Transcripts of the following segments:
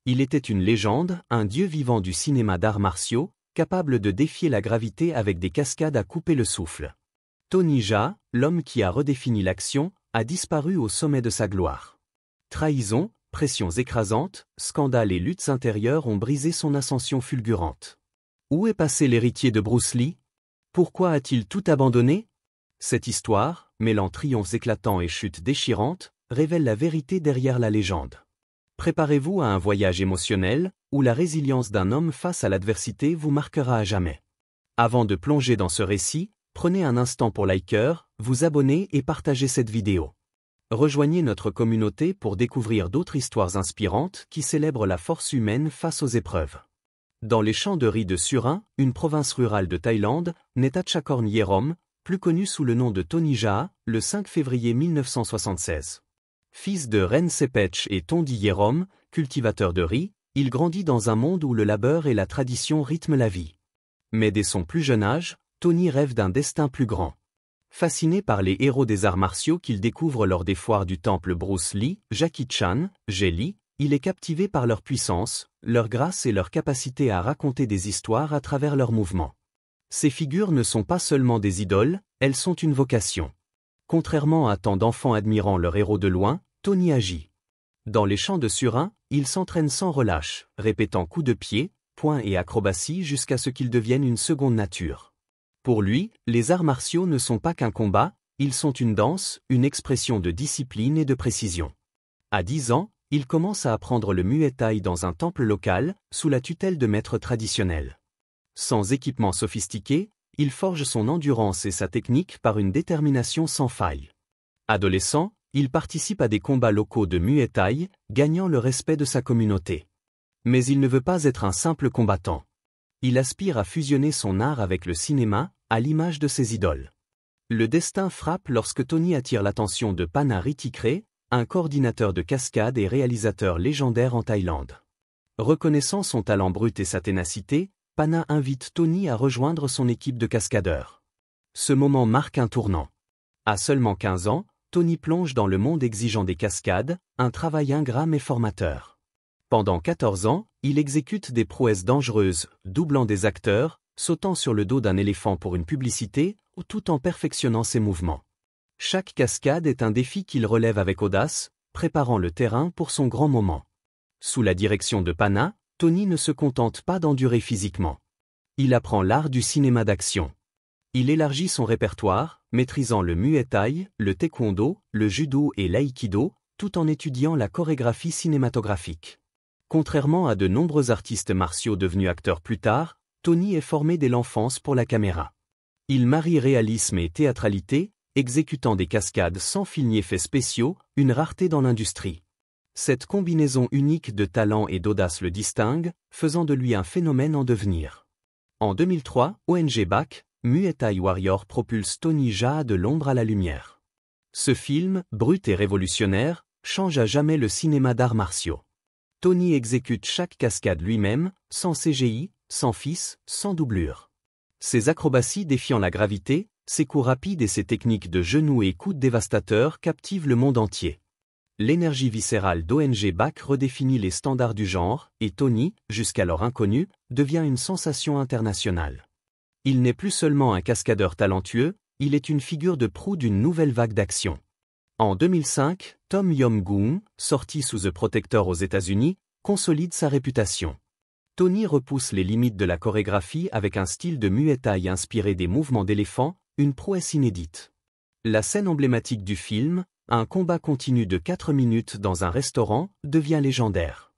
Il était une légende, un dieu vivant du cinéma d'arts martiaux, capable de défier la gravité avec des cascades à couper le souffle. Tony Jaa, l'homme qui a redéfini l'action, a disparu au sommet de sa gloire. Trahison, pressions écrasantes, scandales et luttes intérieures ont brisé son ascension fulgurante. Où est passé l'héritier de Bruce Lee? Pourquoi a-t-il tout abandonné? Cette histoire, mêlant triomphes éclatants et chutes déchirantes, révèle la vérité derrière la légende. Préparez-vous à un voyage émotionnel, où la résilience d'un homme face à l'adversité vous marquera à jamais. Avant de plonger dans ce récit, prenez un instant pour liker, vous abonner et partager cette vidéo. Rejoignez notre communauté pour découvrir d'autres histoires inspirantes qui célèbrent la force humaine face aux épreuves. Dans les champs de riz de Surin, une province rurale de Thaïlande, naît Atchakorn Yerom, plus connu sous le nom de Tony Jaa, le 5 février 1976. Fils de Ren Sepech et Tondi Yerom, cultivateur de riz, il grandit dans un monde où le labeur et la tradition rythment la vie. Mais dès son plus jeune âge, Tony rêve d'un destin plus grand. Fasciné par les héros des arts martiaux qu'il découvre lors des foires du temple Bruce Lee, Jackie Chan, Jet Li, il est captivé par leur puissance, leur grâce et leur capacité à raconter des histoires à travers leurs mouvements. Ces figures ne sont pas seulement des idoles, elles sont une vocation. Contrairement à tant d'enfants admirant leur héros de loin, Tony agit. Dans les champs de Surin, il s'entraîne sans relâche, répétant coups de pied, poings et acrobaties jusqu'à ce qu'ils deviennent une seconde nature. Pour lui, les arts martiaux ne sont pas qu'un combat, ils sont une danse, une expression de discipline et de précision. À 10 ans, il commence à apprendre le Muay Thai dans un temple local, sous la tutelle de maîtres traditionnels. Sans équipement sophistiqué, il forge son endurance et sa technique par une détermination sans faille. Adolescent, il participe à des combats locaux de Muay Thai, gagnant le respect de sa communauté. Mais il ne veut pas être un simple combattant. Il aspire à fusionner son art avec le cinéma, à l'image de ses idoles. Le destin frappe lorsque Tony attire l'attention de Pana Ritikre, un coordinateur de cascade et réalisateur légendaire en Thaïlande. Reconnaissant son talent brut et sa ténacité, Pana invite Tony à rejoindre son équipe de cascadeurs. Ce moment marque un tournant. À seulement 15 ans, Tony plonge dans le monde exigeant des cascades, un travail ingrat mais formateur. Pendant 14 ans, il exécute des prouesses dangereuses, doublant des acteurs, sautant sur le dos d'un éléphant pour une publicité, tout en perfectionnant ses mouvements. Chaque cascade est un défi qu'il relève avec audace, préparant le terrain pour son grand moment. Sous la direction de Pana, Tony ne se contente pas d'endurer physiquement. Il apprend l'art du cinéma d'action. Il élargit son répertoire, maîtrisant le Muay Thai, le Taekwondo, le Judo et l'Aïkido, tout en étudiant la chorégraphie cinématographique. Contrairement à de nombreux artistes martiaux devenus acteurs plus tard, Tony est formé dès l'enfance pour la caméra. Il marie réalisme et théâtralité, exécutant des cascades sans fil ni effets spéciaux, une rareté dans l'industrie. Cette combinaison unique de talent et d'audace le distingue, faisant de lui un phénomène en devenir. En 2003, ONG BAC, Muay Thai Warrior propulse Tony Jaa de l'ombre à la lumière. Ce film, brut et révolutionnaire, change à jamais le cinéma d'arts martiaux. Tony exécute chaque cascade lui-même, sans CGI, sans fils, sans doublure. Ses acrobaties défiant la gravité, ses coups rapides et ses techniques de genoux et coudes dévastateurs captivent le monde entier. L'énergie viscérale d'ONG BAC redéfinit les standards du genre, et Tony, jusqu'alors inconnu, devient une sensation internationale. Il n'est plus seulement un cascadeur talentueux, il est une figure de proue d'une nouvelle vague d'action. En 2005, Tom Yum-goong, sorti sous The Protector aux États-Unis, consolide sa réputation. Tony repousse les limites de la chorégraphie avec un style de Muay Thai inspiré des mouvements d'éléphant, une prouesse inédite. La scène emblématique du film, un combat continu de 4 minutes dans un restaurant, devient légendaire.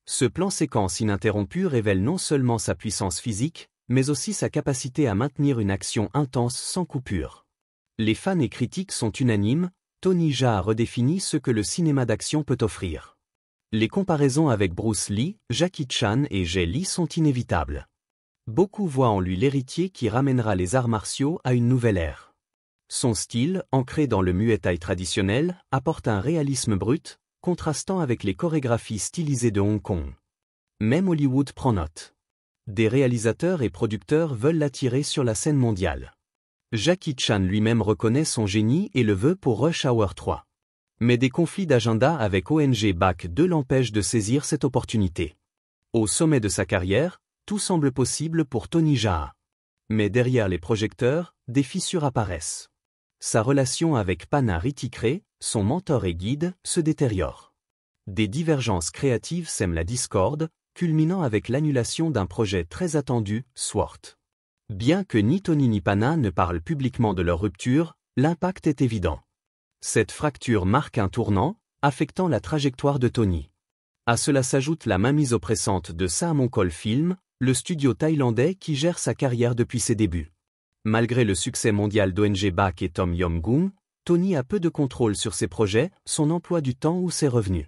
Ce plan séquence ininterrompu révèle non seulement sa puissance physique, mais aussi sa capacité à maintenir une action intense sans coupure. Les fans et critiques sont unanimes, Tony Jaa a redéfini ce que le cinéma d'action peut offrir. Les comparaisons avec Bruce Lee, Jackie Chan et Jet Li sont inévitables. Beaucoup voient en lui l'héritier qui ramènera les arts martiaux à une nouvelle ère. Son style, ancré dans le Muay Thai traditionnel, apporte un réalisme brut, contrastant avec les chorégraphies stylisées de Hong Kong. Même Hollywood prend note. Des réalisateurs et producteurs veulent l'attirer sur la scène mondiale. Jackie Chan lui-même reconnaît son génie et le veut pour Rush Hour 3. Mais des conflits d'agenda avec ONG BAC 2 l'empêchent de saisir cette opportunité. Au sommet de sa carrière, tout semble possible pour Tony Jaa. Mais derrière les projecteurs, des fissures apparaissent. Sa relation avec Pana Ritikre, son mentor et guide, se détériore. Des divergences créatives sèment la discorde, culminant avec l'annulation d'un projet très attendu, Sword. Bien que ni Tony ni Pana ne parlent publiquement de leur rupture, l'impact est évident. Cette fracture marque un tournant, affectant la trajectoire de Tony. À cela s'ajoute la mainmise oppressante de Saamongkol Film, le studio thaïlandais qui gère sa carrière depuis ses débuts. Malgré le succès mondial d'ONG BAC et Tom Yum-goong, Tony a peu de contrôle sur ses projets, son emploi du temps ou ses revenus.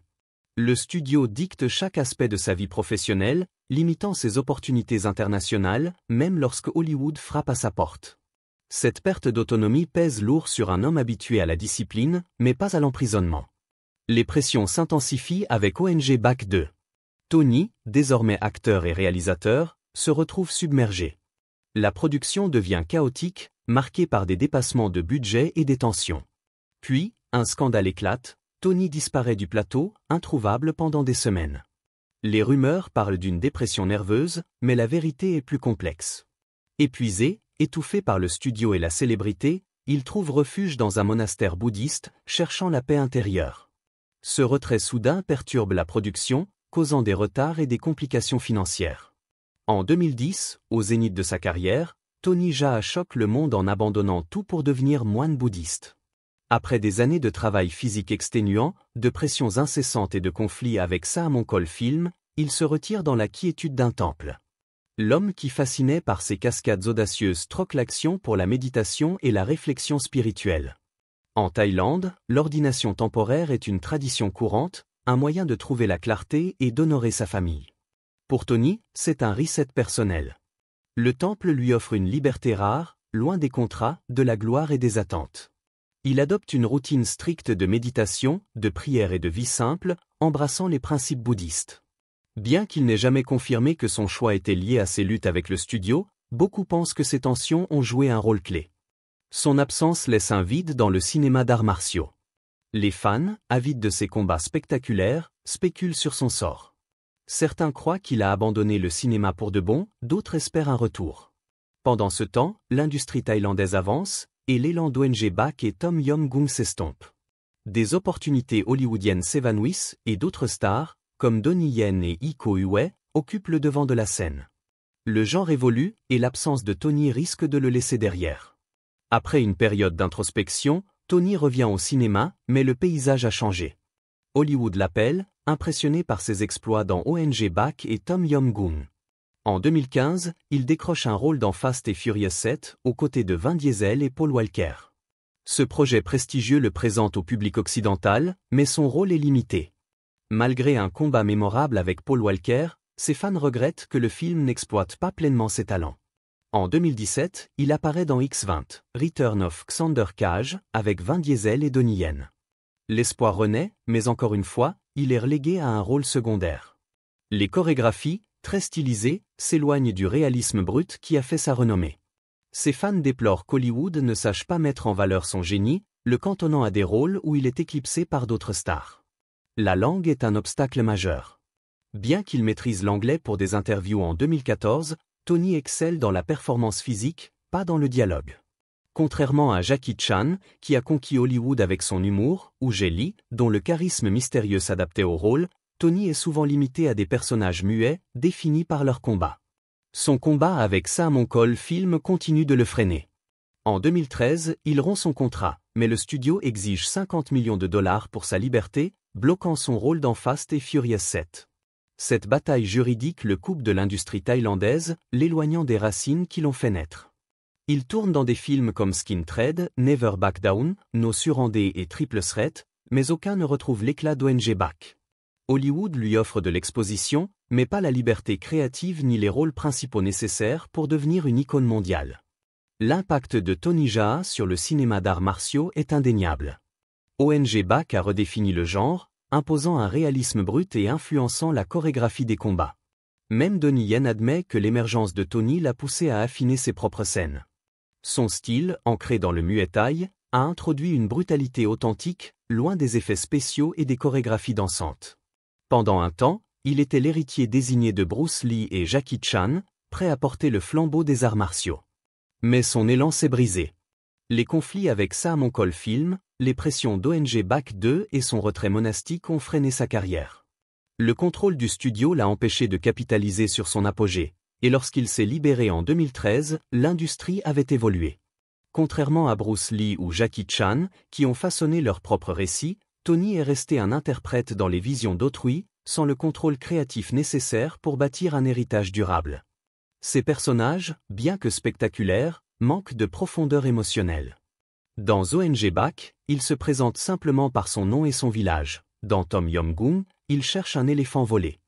Le studio dicte chaque aspect de sa vie professionnelle, limitant ses opportunités internationales, même lorsque Hollywood frappe à sa porte. Cette perte d'autonomie pèse lourd sur un homme habitué à la discipline, mais pas à l'emprisonnement. Les pressions s'intensifient avec ONG BAC 2. Tony, désormais acteur et réalisateur, se retrouve submergé. La production devient chaotique, marquée par des dépassements de budget et des tensions. Puis, un scandale éclate, Tony disparaît du plateau, introuvable pendant des semaines. Les rumeurs parlent d'une dépression nerveuse, mais la vérité est plus complexe. Épuisé, étouffé par le studio et la célébrité, il trouve refuge dans un monastère bouddhiste, cherchant la paix intérieure. Ce retrait soudain perturbe la production, causant des retards et des complications financières. En 2010, au zénith de sa carrière, Tony Jaa choque le monde en abandonnant tout pour devenir moine bouddhiste. Après des années de travail physique exténuant, de pressions incessantes et de conflits avec Saamongkol Film, il se retire dans la quiétude d'un temple. L'homme qui fascinait par ses cascades audacieuses troque l'action pour la méditation et la réflexion spirituelle. En Thaïlande, l'ordination temporaire est une tradition courante, un moyen de trouver la clarté et d'honorer sa famille. Pour Tony, c'est un reset personnel. Le temple lui offre une liberté rare, loin des contrats, de la gloire et des attentes. Il adopte une routine stricte de méditation, de prière et de vie simple, embrassant les principes bouddhistes. Bien qu'il n'ait jamais confirmé que son choix était lié à ses luttes avec le studio, beaucoup pensent que ces tensions ont joué un rôle clé. Son absence laisse un vide dans le cinéma d'arts martiaux. Les fans, avides de ses combats spectaculaires, spéculent sur son sort. Certains croient qu'il a abandonné le cinéma pour de bon, d'autres espèrent un retour. Pendant ce temps, l'industrie thaïlandaise avance, et l'élan d'ONG BAC et Tom Yum-goong s'estompe. Des opportunités hollywoodiennes s'évanouissent et d'autres stars, comme Donnie Yen et Iko Uwais, occupent le devant de la scène. Le genre évolue et l'absence de Tony risque de le laisser derrière. Après une période d'introspection, Tony revient au cinéma, mais le paysage a changé. Hollywood l'appelle, impressionné par ses exploits dans ONG BAC et Tom Yum-goong. En 2015, il décroche un rôle dans Fast and Furious 7, aux côtés de Vin Diesel et Paul Walker. Ce projet prestigieux le présente au public occidental, mais son rôle est limité. Malgré un combat mémorable avec Paul Walker, ses fans regrettent que le film n'exploite pas pleinement ses talents. En 2017, il apparaît dans X-20, Return of Xander Cage, avec Vin Diesel et Donnie Yen. L'espoir renaît, mais encore une fois, il est relégué à un rôle secondaire. Les chorégraphies, très stylisées, s'éloignent du réalisme brut qui a fait sa renommée. Ses fans déplorent qu'Hollywood ne sache pas mettre en valeur son génie, le cantonnant à des rôles où il est éclipsé par d'autres stars. La langue est un obstacle majeur. Bien qu'il maîtrise l'anglais pour des interviews en 2014, Tony excelle dans la performance physique, pas dans le dialogue. Contrairement à Jackie Chan, qui a conquis Hollywood avec son humour, ou Jet Li, dont le charisme mystérieux s'adaptait au rôle, Tony est souvent limité à des personnages muets, définis par leur combat. Son combat avec Saamongkol Film continue de le freiner. En 2013, il rompt son contrat, mais le studio exige 50 millions de dollars pour sa liberté, bloquant son rôle dans Fast and Furious 7. Cette bataille juridique le coupe de l'industrie thaïlandaise, l'éloignant des racines qui l'ont fait naître. Il tourne dans des films comme Skin Trade, Never Back Down, No Surrender et Triple Threat, mais aucun ne retrouve l'éclat d'ONG BAC. Hollywood lui offre de l'exposition, mais pas la liberté créative ni les rôles principaux nécessaires pour devenir une icône mondiale. L'impact de Tony Jaa sur le cinéma d'arts martiaux est indéniable. ONG BAC a redéfini le genre, imposant un réalisme brut et influençant la chorégraphie des combats. Même Donnie Yen admet que l'émergence de Tony l'a poussé à affiner ses propres scènes. Son style, ancré dans le Muay Thai, a introduit une brutalité authentique, loin des effets spéciaux et des chorégraphies dansantes. Pendant un temps, il était l'héritier désigné de Bruce Lee et Jackie Chan, prêt à porter le flambeau des arts martiaux. Mais son élan s'est brisé. Les conflits avec Sammo Film, les pressions d'ONG Bac 2 et son retrait monastique ont freiné sa carrière. Le contrôle du studio l'a empêché de capitaliser sur son apogée, et lorsqu'il s'est libéré en 2013, l'industrie avait évolué. Contrairement à Bruce Lee ou Jackie Chan, qui ont façonné leur propre récit, Tony est resté un interprète dans les visions d'autrui, sans le contrôle créatif nécessaire pour bâtir un héritage durable. Ses personnages, bien que spectaculaires, manquent de profondeur émotionnelle. Dans ONG Bac, il se présente simplement par son nom et son village. Dans Tom Yum-goong, il cherche un éléphant volé.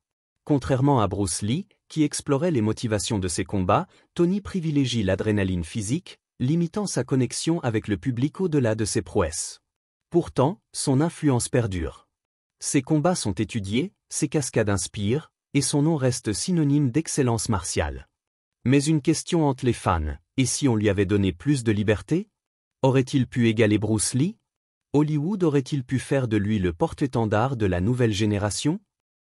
Contrairement à Bruce Lee, qui explorait les motivations de ses combats, Tony privilégie l'adrénaline physique, limitant sa connexion avec le public au-delà de ses prouesses. Pourtant, son influence perdure. Ses combats sont étudiés, ses cascades inspirent, et son nom reste synonyme d'excellence martiale. Mais une question hante les fans, et si on lui avait donné plus de liberté? Aurait-il pu égaler Bruce Lee? Hollywood aurait-il pu faire de lui le porte-étendard de la nouvelle génération?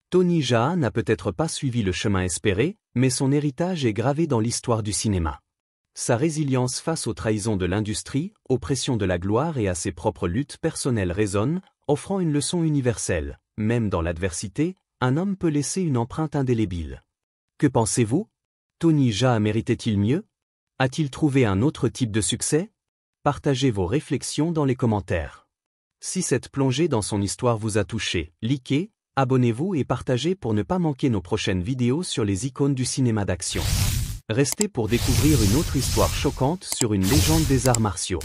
Tony Jaa n'a peut-être pas suivi le chemin espéré, mais son héritage est gravé dans l'histoire du cinéma. Sa résilience face aux trahisons de l'industrie, aux pressions de la gloire et à ses propres luttes personnelles résonne, offrant une leçon universelle. Même dans l'adversité, un homme peut laisser une empreinte indélébile. Que pensez-vous? Tony Jaa méritait-il mieux? A-t-il trouvé un autre type de succès? Partagez vos réflexions dans les commentaires. Si cette plongée dans son histoire vous a touché, likez, abonnez-vous et partagez pour ne pas manquer nos prochaines vidéos sur les icônes du cinéma d'action. Restez pour découvrir une autre histoire choquante sur une légende des arts martiaux.